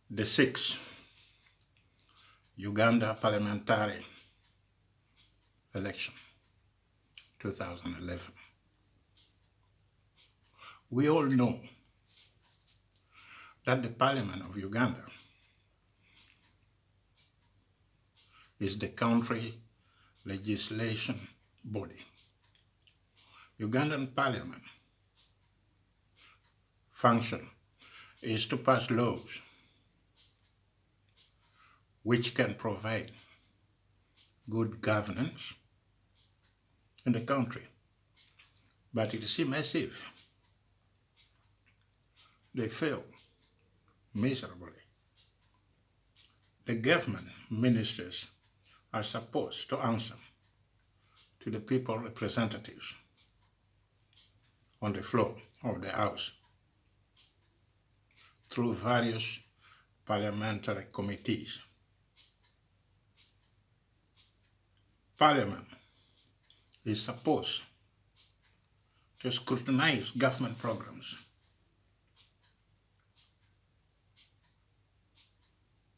the 6th Uganda Parliamentary election, 2011. We all know that the Parliament of Uganda is the country legislation body. Ugandan Parliament function is to pass laws which can provide good governance in the country. But it seems as if they fail miserably. The government ministers are supposed to answer to the people representatives on the floor of the House through various parliamentary committees. Parliament is supposed to scrutinize government programs,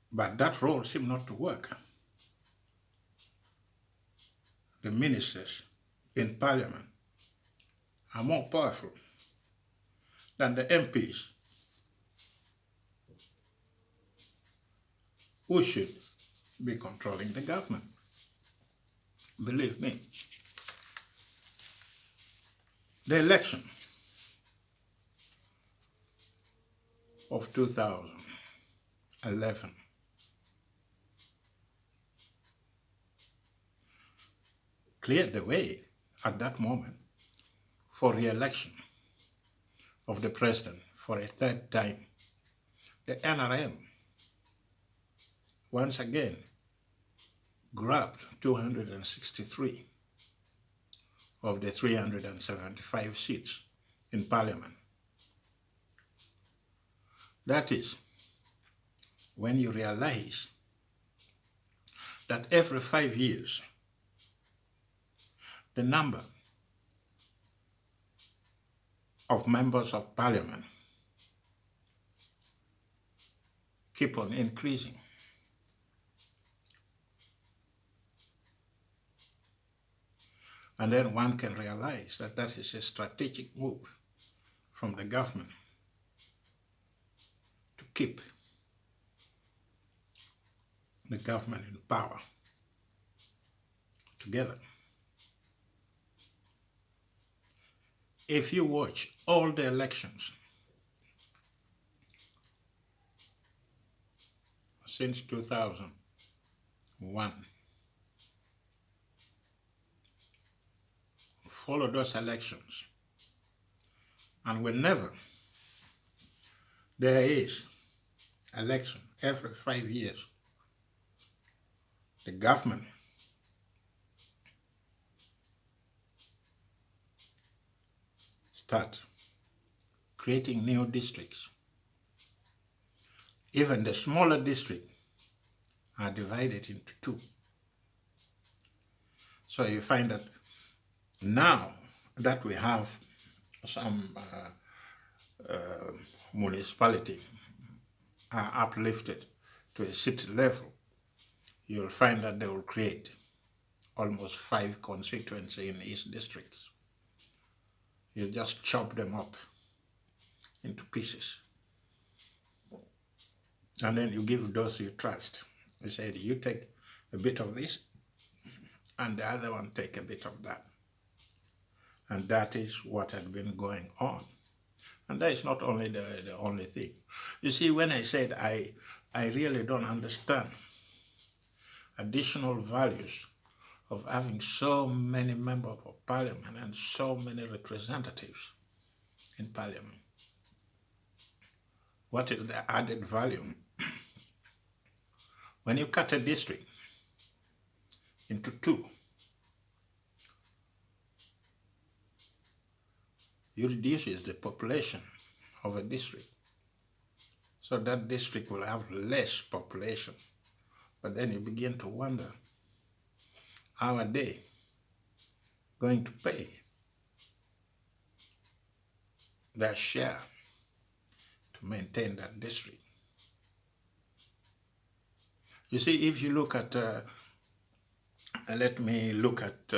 but that role seems not to work. The ministers in Parliament are more powerful than the MPs, who should be controlling the government. Believe me, the election of 2011 cleared the way at that moment for re-election of the president for a third time. The NRM once again grabbed 263 of the 375 seats in Parliament. That is, when you realize that every 5 years, the number of members of Parliament keep on increasing. And then one can realize that that is a strategic move from the government to keep the government in power together. If you watch all the elections since 2001, follow those elections, and whenever there is election every 5 years, the government start creating new districts. Even the smaller districts are divided into two. So you find that now that we have some municipality are uplifted to a city level, you'll find that they will create almost 5 constituencies in each district. You just chop them up into pieces. And then you give those you trust. You say, you take a bit of this, and the other one take a bit of that. And that is what had been going on. And that is not only the only thing. You see, when I said I really don't understand additional values of having so many members of Parliament and so many representatives in Parliament. What is the added value? When you cut a district into two, you reduce the population of a district. So that district will have less population. But then you begin to wonder, how are they going to pay their share to maintain that district? You see, if you look at, let me look at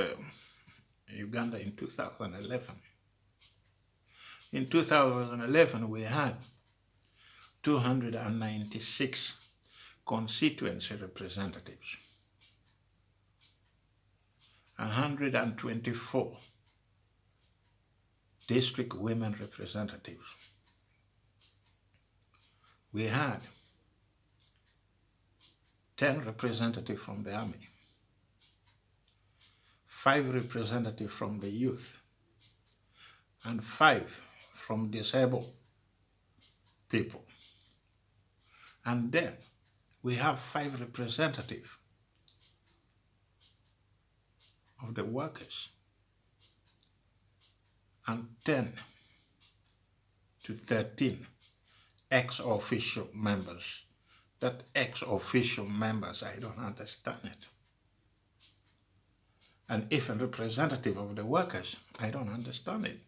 Uganda in 2011. In 2011, we had 296 constituency representatives, 124 district women representatives. We had 10 representatives from the army, 5 representatives from the youth, and 5 from disabled people. And then we have 5 representatives of the workers and 10 to 13 ex-official members. That ex-official members, I don't understand it. And if a representative of the workers, I don't understand it.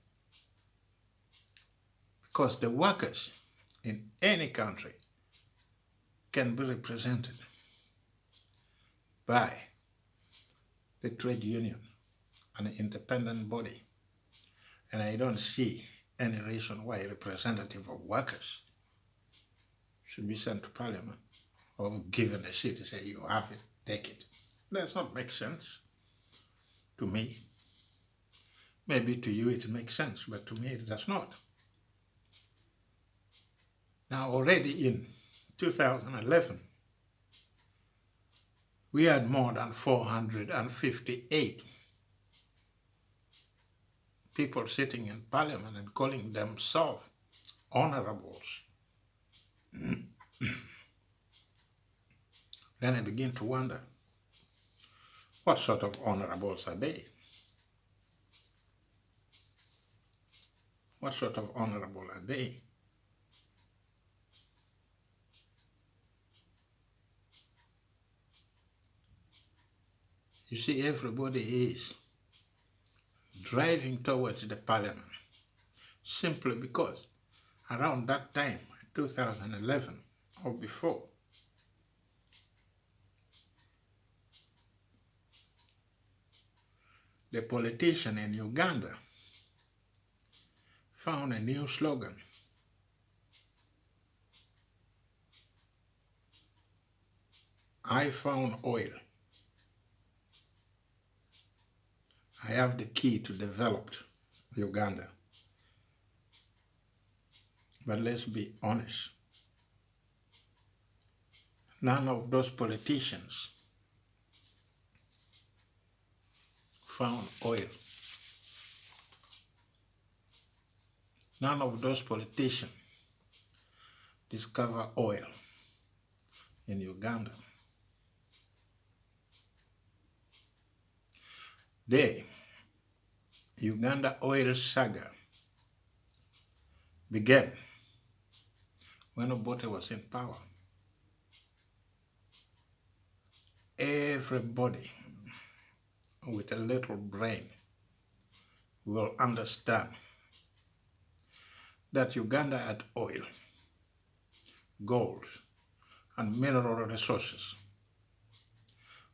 Because the workers in any country can be represented by the trade union, an independent body. And I don't see any reason why a representative of workers should be sent to parliament or given a seat and say, you have it, take it. Does not make sense to me. Maybe to you it makes sense, but to me it does not. Now already in 2011, we had more than 458 people sitting in parliament and calling themselves honorables. Then I begin to wonder, what sort of honorables are they? What sort of honorable are they? You see, everybody is driving towards the parliament simply because around that time, 2011 or before, the politician in Uganda found a new slogan. I found oil. I have the key to develop Uganda. But let's be honest. None of those politicians found oil. None of those politicians discover oil in Uganda. The Uganda Oil Saga began when Obote was in power. Everybody with a little brain will understand that Uganda had oil, gold, and mineral resources.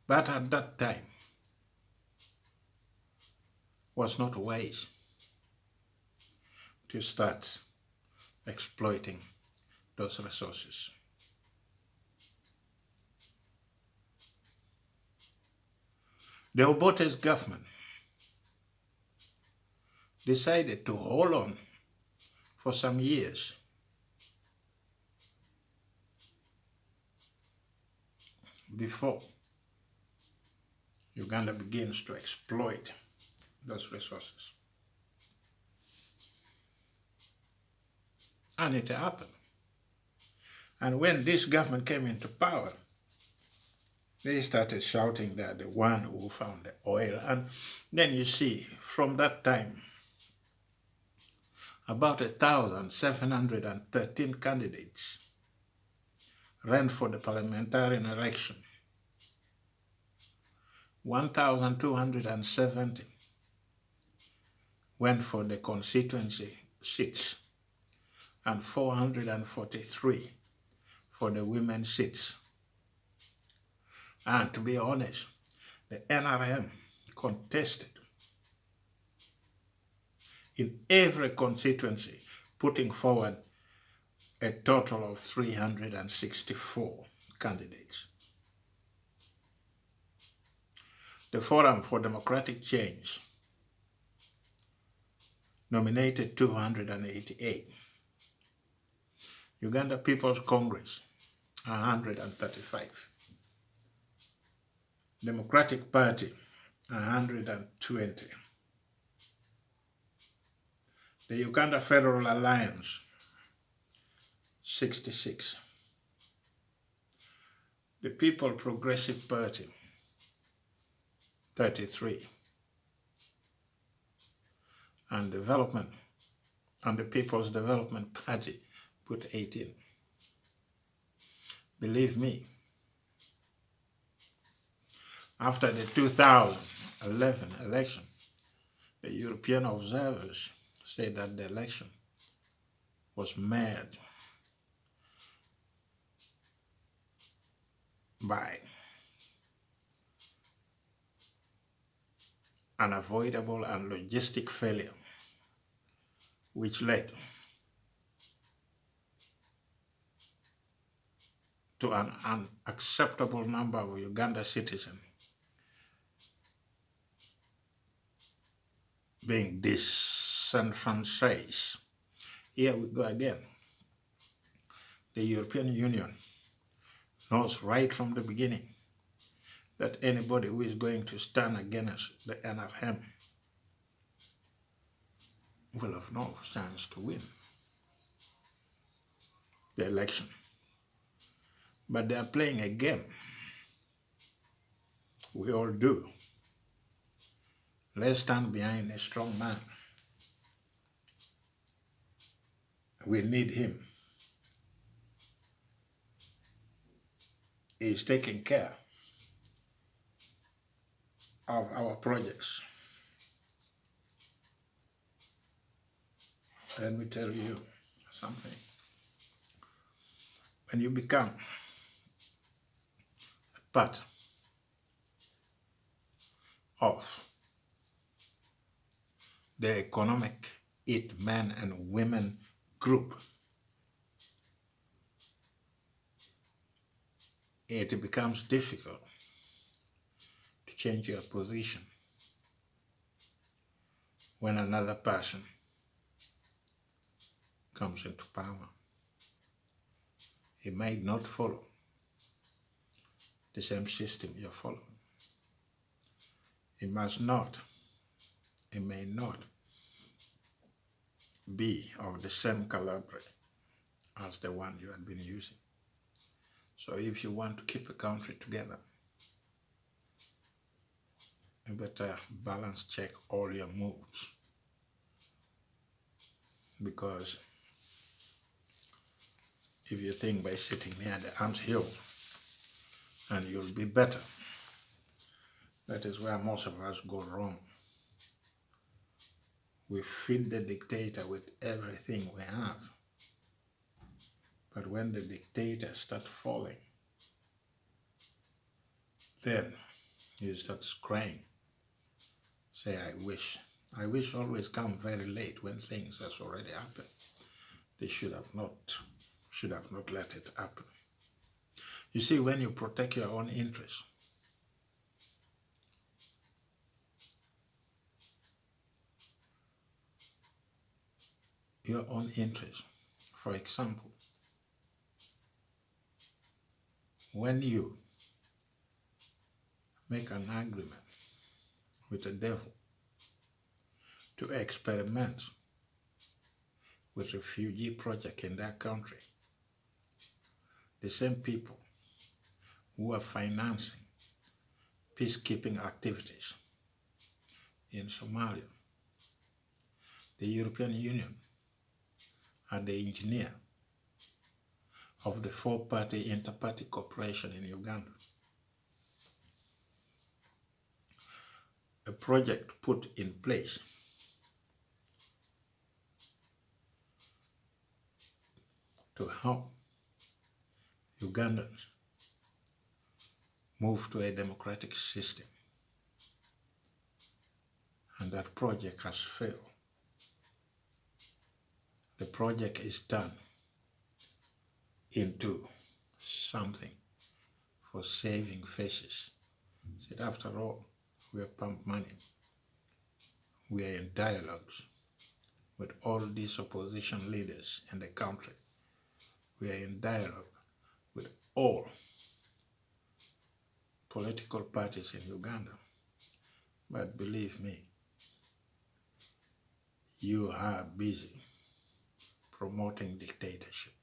But at that time, was not wise to start exploiting those resources. The Obote's government decided to hold on for some years before Uganda begins to exploit those resources. And it happened. And when this government came into power, they started shouting that the one who found the oil. And then you see, from that time, about 1,713 candidates ran for the parliamentary election. 1,270 went for the constituency seats and 443 for the women's seats. And to be honest, the NRM contested in every constituency, putting forward a total of 364 candidates. The Forum for Democratic Change nominated 288. Uganda People's Congress, 135. Democratic Party, 120. The Uganda Federal Alliance, 66. The People Progressive Party, 33. And the People's Development Party put 18. Believe me, after the 2011 election, the European observers said that the election was marred by unavoidable and logistic failure, which led to an unacceptable number of Uganda citizens being disenfranchised. Here we go again. The European Union knows right from the beginning that anybody who is going to stand against the NRM will have no chance to win the election. But they are playing a game. We all do. Let's stand behind a strong man. We need him. He's taking care of our projects. Let me tell you something. When you become a part of the economic it men and women group, it becomes difficult to change your position when another person comes into power. He might not follow the same system you're following. He may not be of the same caliber as the one you had been using. So if you want to keep a country together, you better balance check all your moves, because if you think by sitting near the anthill and you'll be better, that is where most of us go wrong. We feed the dictator with everything we have. But when the dictator starts falling, then you start crying. Say, I wish. I wish always come very late when things has already happened. They should have not let it happen. You see, when you protect your own interests, for example, when you make an agreement with the devil to experiment with refugee project in their country, the same people who are financing peacekeeping activities in Somalia, the European Union are the engineer of the four-party inter-party cooperation in Uganda. A project put in place to help Ugandans move to a democratic system. And that project has failed. The project is turned into something for saving faces. Said, after all, we have pumped money. We are in dialogues with all these opposition leaders in the country. We are in dialogue with all political parties in Uganda. But believe me, you are busy promoting dictatorship.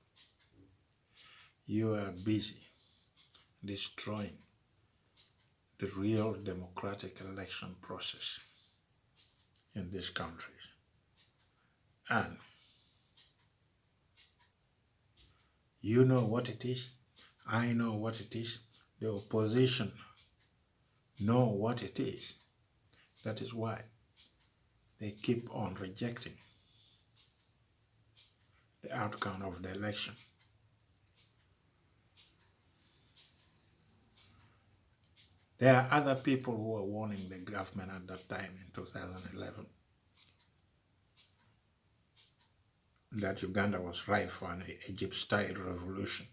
You are busy destroying the real democratic election process in this country. And you know what it is, I know what it is, the opposition know what it is. That is why they keep on rejecting the outcome of the election. There are other people who were warning the government at that time in 2011 that Uganda was ripe for an Egypt-style revolution.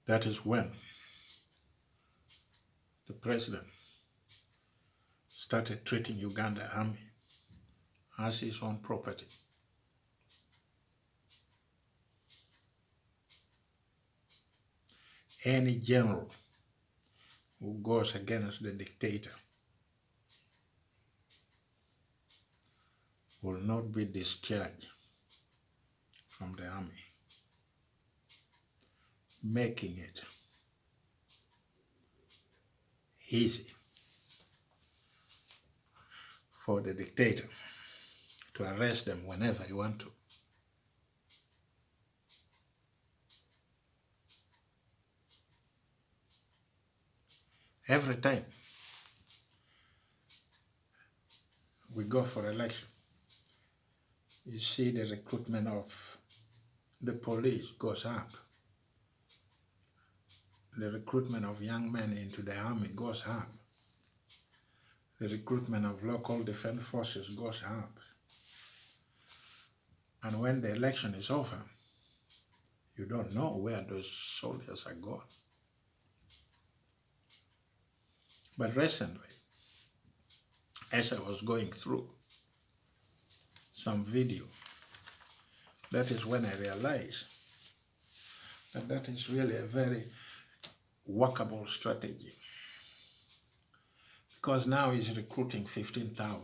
That is when the president started treating Uganda army as his own property. Any general who goes against the dictator will not be discharged from the army, making it easy for the dictator to arrest them whenever he wants to. Every time we go for election, you see the recruitment of the police goes up. The recruitment of young men into the army goes up. The recruitment of local defense forces goes up. And when the election is over, you don't know where those soldiers are gone. But recently, as I was going through some video, that is when I realized that that is really a very workable strategy. Because now he's recruiting 15,000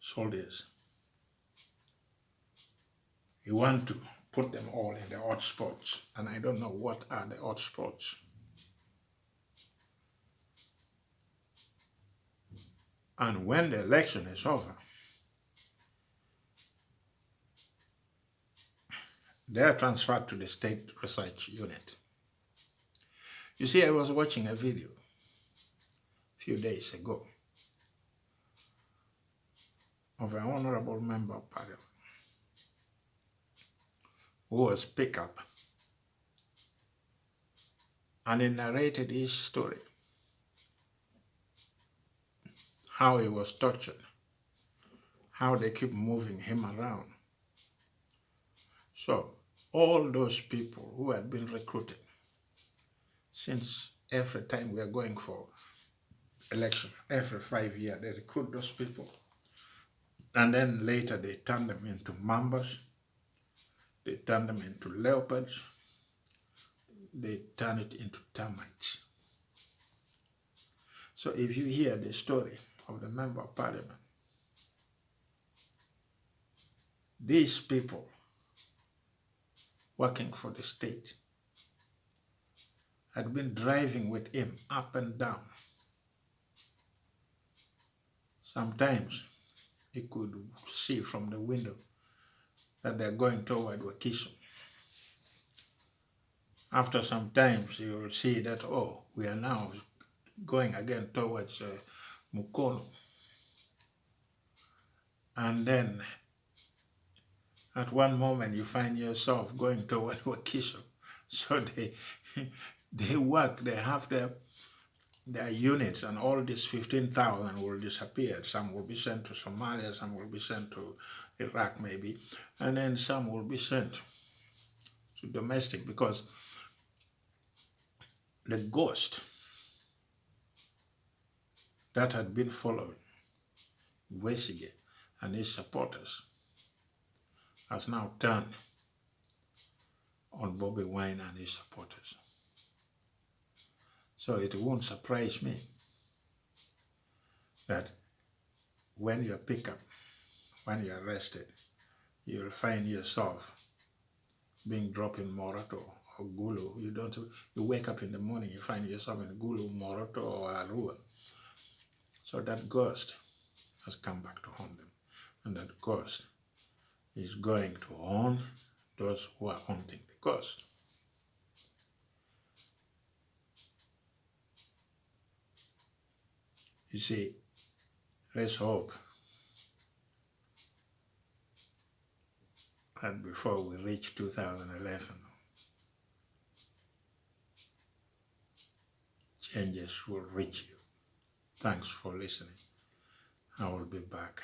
soldiers. You want to put them all in the hot spots, and I don't know what are the hot spots. And when the election is over, they are transferred to the State Research Unit. You see, I was watching a video a few days ago of an honorable member of parliament who was picked up, and he narrated his story, how he was tortured, how they keep moving him around. So all those people who had been recruited, since every time we are going for election, every 5 years, they recruit those people. And then later they turn them into mambas, they turn them into leopards, they turn it into termites. So if you hear the story of the member of parliament, these people working for the state had been driving with him up and down. Sometimes he could see from the window that they're going toward Wakiso. After some time, you will see that, oh, we are now going again towards Mukono. and then at one moment you find yourself going toward Wakiso. So they work, they have their units, and all these 15,000 will disappear. Some will be sent to Somalia, some will be sent to Iraq maybe, and then some will be sent to domestic, because the ghost that had been following 𝐵𝐴𝐶𝐻𝐵𝐴 and his supporters has now turned on Bobi Wine and his supporters. So it won't surprise me that when you're picked up, when you're arrested, you'll find yourself being dropped in Moroto or Gulu. You wake up in the morning, you find yourself in Gulu, Moroto, or Arua. So that ghost has come back to haunt them. And that ghost is going to haunt those who are haunting the ghost. You see, let's hope that before we reach 2011, changes will reach you. Thanks for listening. I will be back.